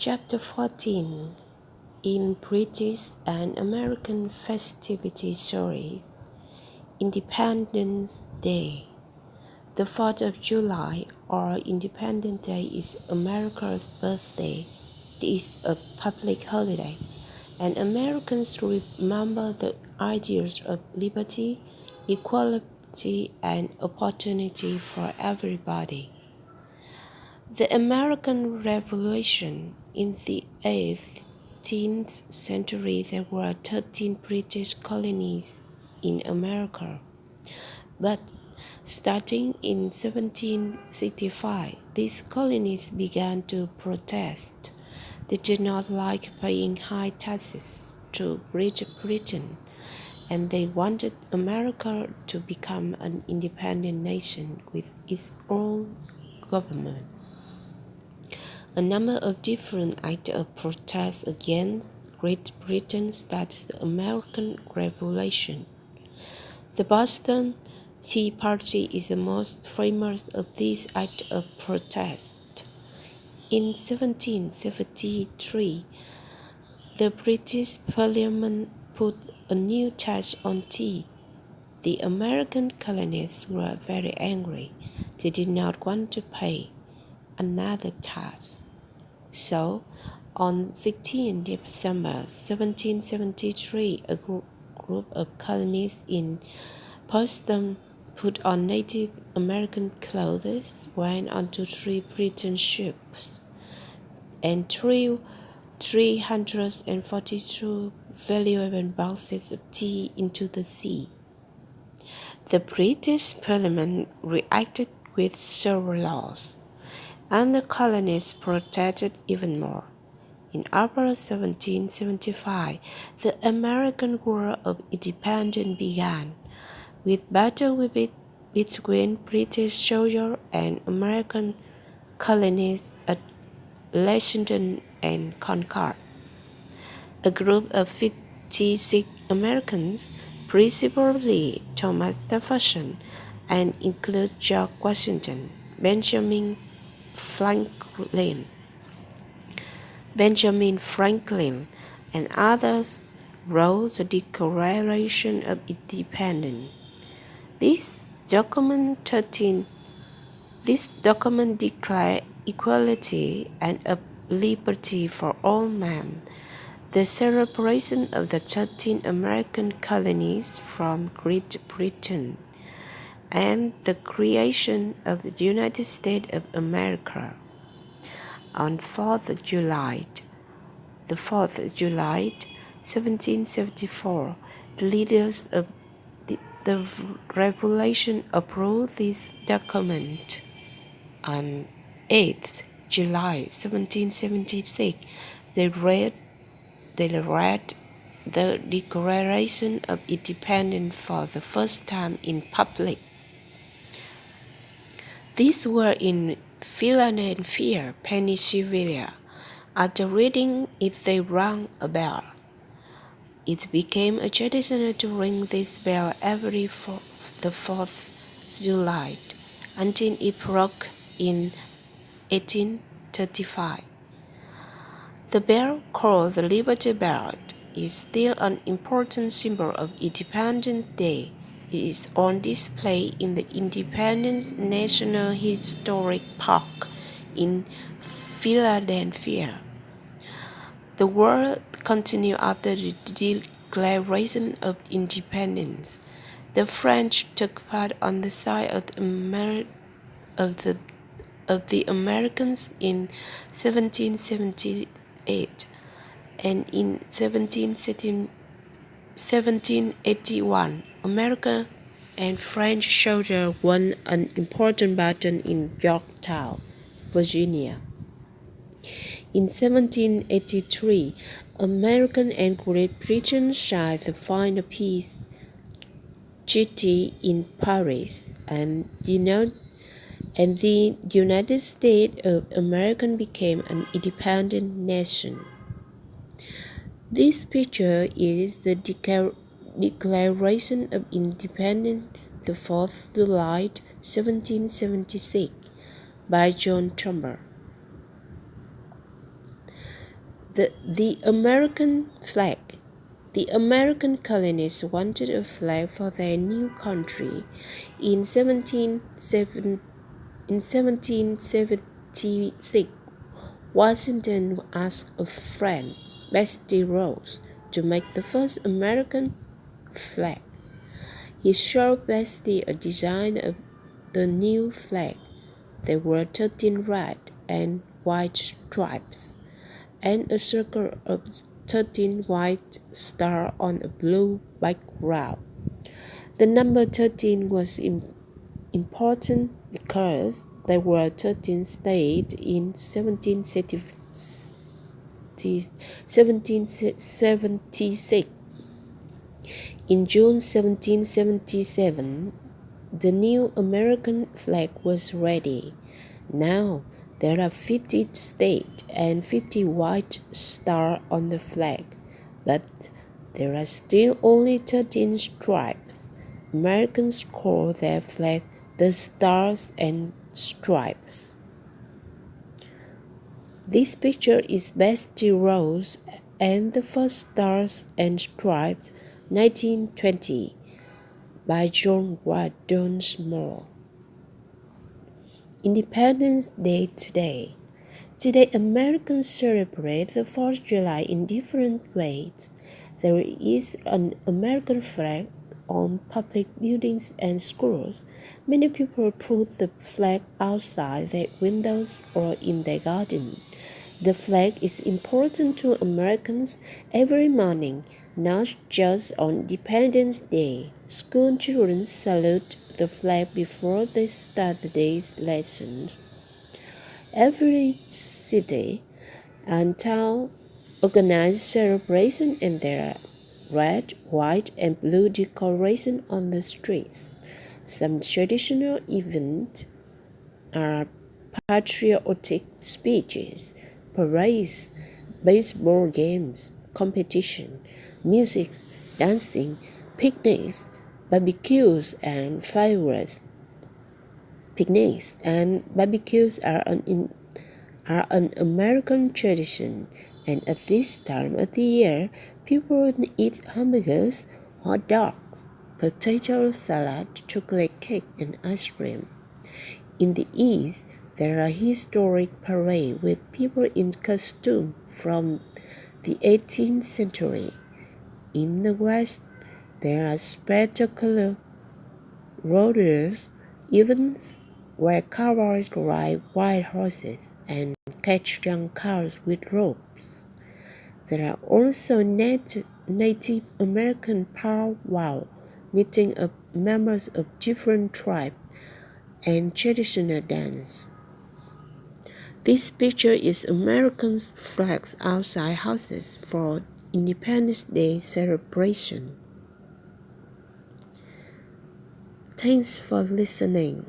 Chapter 14 in British and American festivity stories. Independence Day. The 4th of July, or Independence Day, is America's birthday. It is a public holiday, and Americans remember the ideas of liberty, equality, and opportunity for everybody. The American Revolution. In the 18th century, there were 13 British colonies in America. But starting in 1765, these colonies began to protest. They did not like paying high taxes to Great Britain, and they wanted America to become an independent nation with its own government. A number of different acts of protest against Great Britain started the American Revolution. The Boston Tea Party is the most famous of these acts of protest. In 1773, the British Parliament put a new tax on tea. The American colonists were very angry. They did not want to pay another tax. So, on 16 December 1773, a group of colonists in Boston put on Native American clothes, went onto 3 British ships, and threw 342 valuable boxes of tea into the sea. The British Parliament reacted with several laws, and the colonists protested even more. In April 1775, the American War of Independence began, with battle between British soldiers and American colonists at Lexington and Concord. A group of 56 Americans, principally Thomas Jefferson, and include George Washington, Benjamin Franklin, and others wrote the Declaration of Independence. This document declared equality and liberty for all men. The celebration of the 13 American colonies from Great Britain, and the creation of the United States of America. On 4th July, 1774, the leaders of the Revolution approved this document. On 8th July 1776, they read the Declaration of Independence for the first time in public. These were in Philadelphia, Pennsylvania. After reading it, they rang a bell. It became a tradition to ring this bell every the 4th July until it broke in 1835. The bell, called the Liberty Bell, is still an important symbol of Independence Day. It is on display in the Independence National Historic Park in Philadelphia. The war continued after the Declaration of Independence. The French took part on the side of the Americans in 1778, and in 1781, American and French soldiers won an important battle in Yorktown, Virginia. In 1783, American and Great Britain signed the final peace treaty in Paris, and the United States of America became an independent nation. This picture is the Declaration of Independence, the 4th July, 1776, by John Chambers. The American flag. The American colonists wanted a flag for their new country. In 1776, Washington asked a friend, Betsy Ross, to make the first American flag. He showed Betsy a design of the new flag. There were 13 red and white stripes, and a circle of 13 white stars on a blue background. The number 13 was important because there were 13 states in 1776. In June 1777, the new American flag was ready. Now there are 50 states and 50 white stars on the flag, but there are still only 13 stripes. Americans call their flag the Stars and Stripes. This picture is Betsy Ross and the First Stars and Stripes, 1920, by John Weldon Moore. Independence Day today. Today, Americans celebrate the 4th of July in different ways. There is an American flag on public buildings and schools. Many people put the flag outside their windows or in their garden. The flag is important to Americans every morning, not just on Independence Day. School children salute the flag before they start the day's lessons. Every city and town organize celebration, and there are red, white, and blue decoration on the streets. Some traditional events are patriotic speeches, parades, baseball games, competition, music, dancing, picnics, barbecues, and fireworks. Picnics and barbecues are an American tradition, and at this time of the year, people eat hamburgers, hot dogs, potato salad, chocolate cake, and ice cream. In the East, there are historic parades with people in costume from the 18th century. In the West, there are spectacular rodeos, events where cowboys ride wild horses and catch young cows with ropes. There are also Native American powwow, meeting up members of different tribes and traditional dance. This picture is Americans' flags outside houses for Independence Day celebration. Thanks for listening.